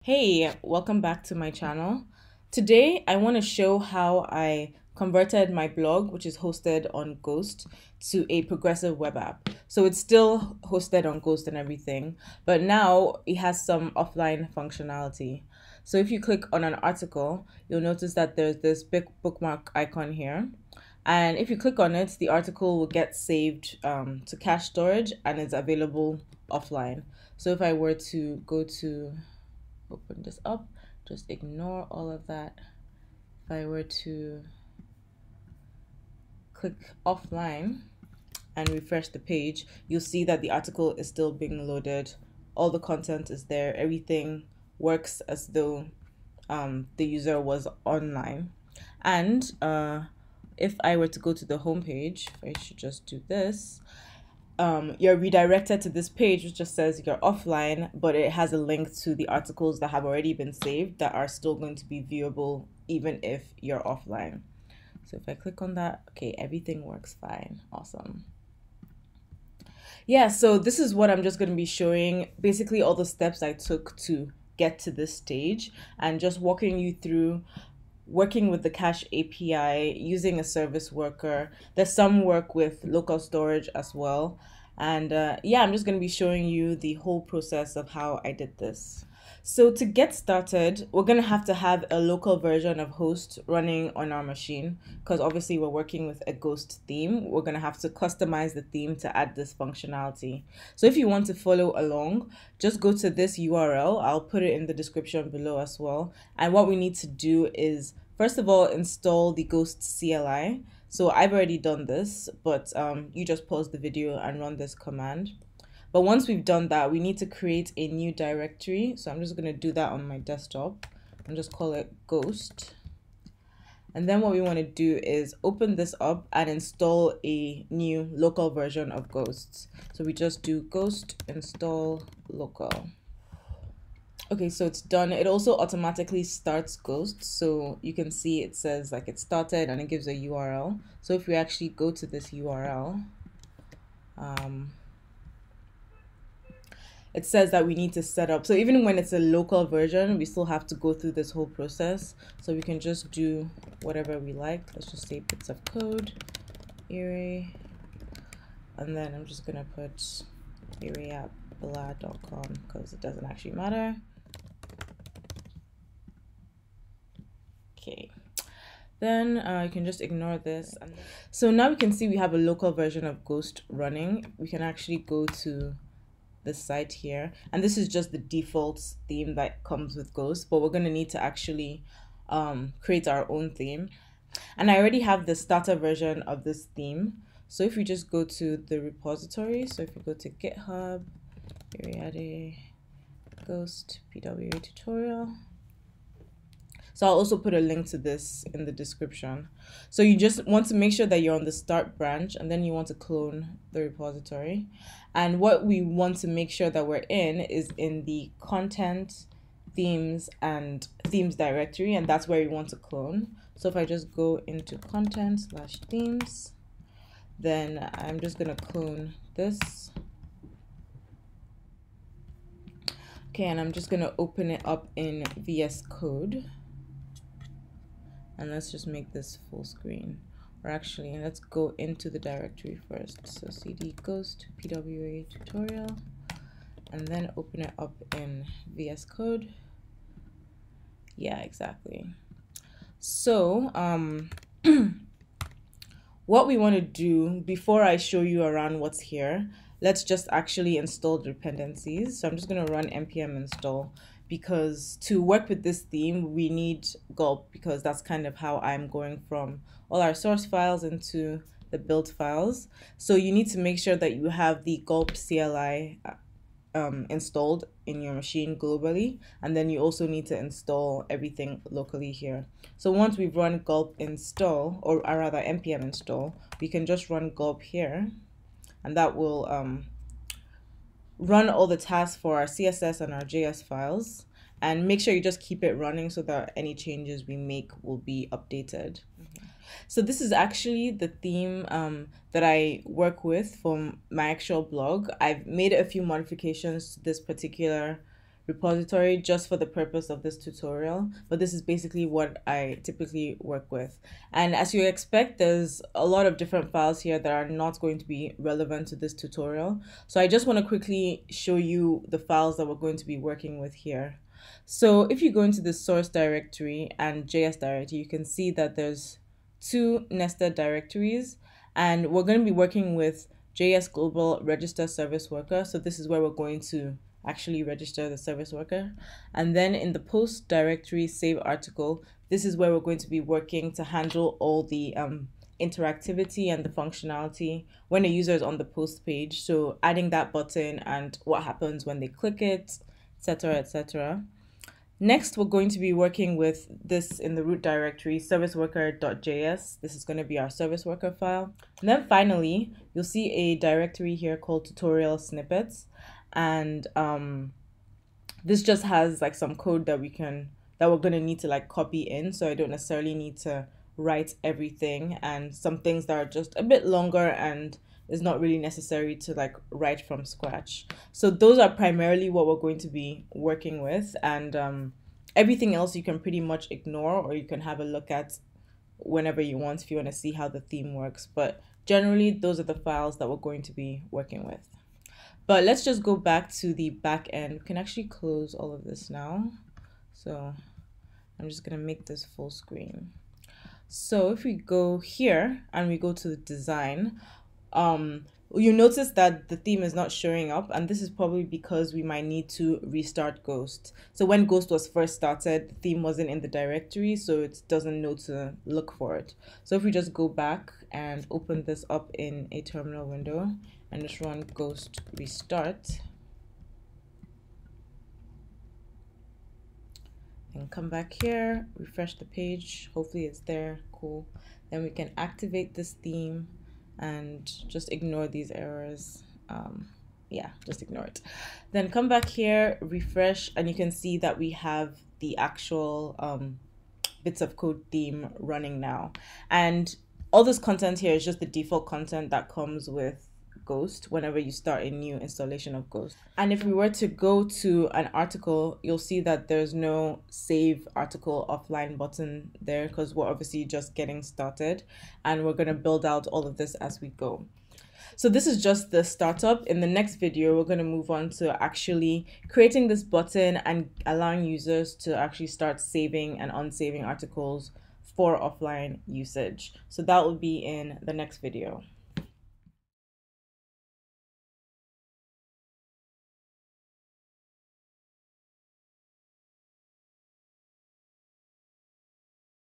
Hey, welcome back to my channel. Today, I want to show how I converted my blog, which is hosted on Ghost, to a progressive web app. So it's still hosted on Ghost and everything, but now it has some offline functionality. So if you click on an article, you'll notice that there's this big bookmark icon here. And if you click on it, the article will get saved to cache storage and it's available offline. So if I were to go to open this up, just ignore all of that. If I were to click offline and refresh the page, you'll see that the article is still being loaded. All the content is there. Everything works as though the user was online. And if I were to go to the home page, I should just do this. You're redirected to this page which just says you're offline, but it has a link to the articles that have already been saved that are still going to be viewable even if you're offline. So if I click on that, okay, everything works fine. Awesome. Yeah, so this is what I'm just going to be showing, basically all the steps I took to get to this stage and just walking you through working with the cache API, using a service worker. There's some work with local storage as well. And yeah, I'm just going to be showing you the whole process of how I did this. So to get started, we're going to have a local version of host running on our machine because obviously we're working with a Ghost theme. We're going to have to customize the theme to add this functionality. So if you want to follow along, just go to this URL. I'll put it in the description below as well. And what we need to do is, first of all, install the Ghost CLI. So I've already done this, but you just pause the video and run this command. But once we've done that, we need to create a new directory. So I'm just going to do that on my desktop and just call it Ghost. And then what we want to do is open this up and install a new local version of Ghost. So we just do Ghost install local. Okay, so it's done. It also automatically starts Ghost. So you can see it says like it started and it gives a URL. So if we actually go to this URL, it says that we need to set up. So even when it's a local version, we still have to go through this whole process. So we can just do whatever we like. Let's just say bits of code, array, and then I'm just gonna put array at blah.com because it doesn't actually matter. Okay. Then you can just ignore this. So now we can see we have a local version of Ghost running. We can actually go to the site here, and this is just the default theme that comes with Ghost, but we're going to need to actually create our own theme. And I already have the starter version of this theme. So if we just go to the repository, so if you go to GitHub, Ariade, Ghost PWA tutorial. So I'll also put a link to this in the description. So you just want to make sure that you're on the start branch, and then you want to clone the repository. And what we want to make sure that we're in is in the content, themes, and themes directory, and that's where we want to clone. So if I just go into content/themes, then I'm just gonna clone this. Okay, and I'm just gonna open it up in VS Code. And let's just make this full screen. Or actually, let's go into the directory first. So cd ghost pwa tutorial, and then open it up in VS Code. Yeah, exactly. So what we want to do before I show you around what's here, let's just actually install dependencies. So I'm just going to run npm install, because to work with this theme, we need gulp, because that's kind of how I'm going from all our source files into the build files. So you need to make sure that you have the gulp CLI installed in your machine globally, and then you also need to install everything locally here. So once we've run gulp install, or rather npm install, we can just run gulp here, and that will run all the tasks for our CSS and our JS files, and make sure you just keep it running so that any changes we make will be updated. So this is actually the theme that I work with for my actual blog. I've made a few modifications to this particular repository just for the purpose of this tutorial, but this is basically what I typically work with. And as you expect, there's a lot of different files here that are not going to be relevant to this tutorial. So I just want to quickly show you the files that we're going to be working with here. So if you go into the source directory and JS directory, you can see that there's two nested directories, and we're going to be working with JS Global Register Service Worker. So this is where we're going to actually register the service worker. And then in the post directory save article, this is where we're going to be working to handle all the interactivity and the functionality when a user is on the post page. So adding that button and what happens when they click it, etc., etc. Next, we're going to be working with this in the root directory, serviceworker.js. This is going to be our service worker file. And then finally, you'll see a directory here called tutorial snippets. And this just has like some code that we're going to need to like copy in. So I don't necessarily need to write everything, and some things that are just a bit longer and is not really necessary to like write from scratch. So those are primarily what we're going to be working with, and everything else you can pretty much ignore, or you can have a look at whenever you want if you want to see how the theme works. But generally, those are the files that we're going to be working with. But let's just go back to the back end. We can actually close all of this now. So I'm just going to make this full screen. So if we go here and we go to the design, you notice that the theme is not showing up, and this is probably because we might need to restart Ghost. So when Ghost was first started, the theme wasn't in the directory, so it doesn't know to look for it. So if we just go back and open this up in a terminal window and just run Ghost restart, and come back here, refresh the page, hopefully it's there, cool. Then we can activate this theme and just ignore these errors. Yeah, just ignore it. Then come back here, refresh, and you can see that we have the actual bits of code theme running now. And all this content here is just the default content that comes with Ghost whenever you start a new installation of Ghost. And if we were to go to an article, you'll see that there's no save article offline button there, because we're obviously just getting started and we're going to build out all of this as we go. So this is just the startup. In the next video, we're going to move on to actually creating this button and allowing users to actually start saving and unsaving articles for offline usage. So that will be in the next video.